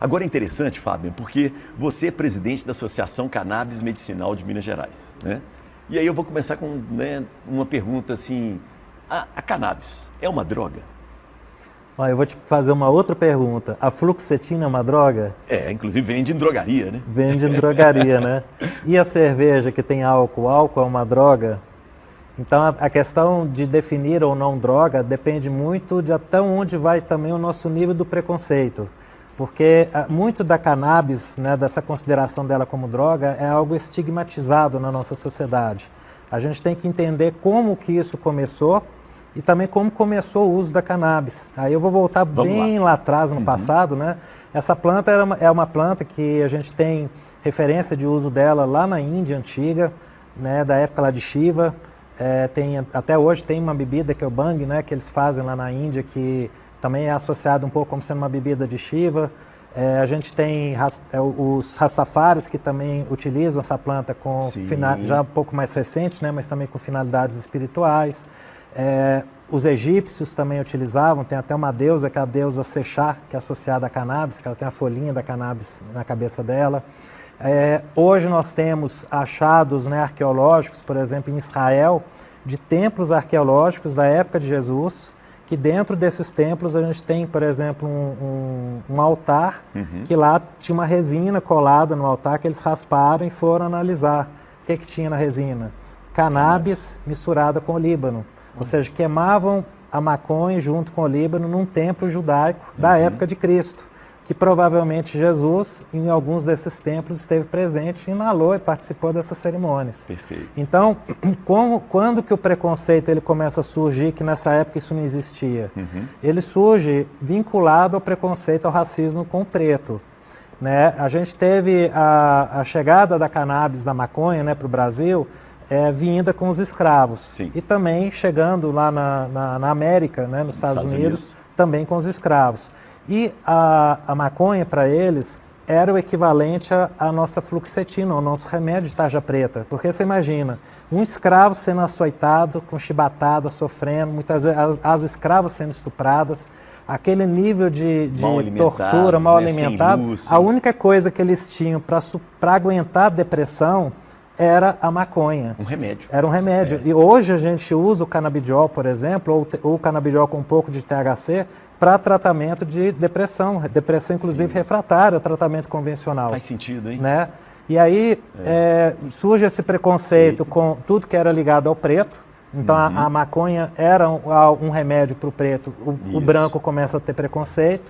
Agora é interessante, Fábio, porque você é presidente da Associação Cannabis Medicinal de Minas Gerais, né? E aí eu vou começar com, né, uma pergunta assim, a cannabis é uma droga? Olha, eu vou te fazer uma outra pergunta. A fluoxetina é uma droga? Inclusive vende em drogaria, né? Vende em drogaria, né? E a cerveja que tem álcool? Álcool é uma droga? Então a questão de definir ou não droga depende muito de até onde vai também o nosso nível do preconceito. Porque muito da cannabis, né, dessa consideração dela como droga, é algo estigmatizado na nossa sociedade. A gente tem que entender como que isso começou e também como começou o uso da cannabis. Aí eu vou voltar bem lá atrás, no passado, né? Essa planta é uma planta que a gente tem referência de uso dela lá na Índia antiga, né, da época lá de Shiva. Até hoje tem uma bebida que é o Bang, né, que eles fazem lá na Índia, que também é associado um pouco como sendo uma bebida de Shiva. A gente tem os Rastafaris, que também utilizam essa planta já um pouco mais recente, né, mas também com finalidades espirituais. Os egípcios também utilizavam, tem até uma deusa, que é a deusa Sechá, que é associada à cannabis, que ela tem a folhinha da cannabis na cabeça dela. Hoje nós temos achados, né, arqueológicos, por exemplo, em Israel, de templos arqueológicos da época de Jesus, que dentro desses templos a gente tem, por exemplo, um altar, que lá tinha uma resina colada no altar que eles rasparam e foram analisar. O que tinha na resina? Cannabis misturada com olíbano. Ou seja, queimavam a maconha junto com o olíbano num templo judaico da época de Cristo, que provavelmente Jesus, em alguns desses templos, esteve presente, inalou e participou dessas cerimônias. Perfeito. Então, quando que o preconceito ele começa a surgir, que nessa época isso não existia? Ele surge vinculado ao preconceito, ao racismo com o preto. Né? A gente teve a chegada da cannabis, da maconha, né, para o Brasil, vinda com os escravos. Sim. E também chegando lá na América, né, nos Estados Unidos, também com os escravos. E a maconha, para eles, era o equivalente à nossa fluoxetina, ao nosso remédio de tarja preta. Porque você imagina, um escravo sendo açoitado, com chibatada, sofrendo, muitas vezes as escravas sendo estupradas, aquele nível de tortura, mal alimentado, a única coisa que eles tinham para aguentar a depressão era a maconha. Um remédio. Era um remédio. E hoje a gente usa o canabidiol, por exemplo, ou o canabidiol com um pouco de THC, para tratamento de depressão. Depressão, inclusive, refratária, tratamento convencional. Faz sentido, hein? Né? E aí surge esse preconceito com tudo que era ligado ao preto. Então a maconha era um remédio para o preto, o branco começa a ter preconceito.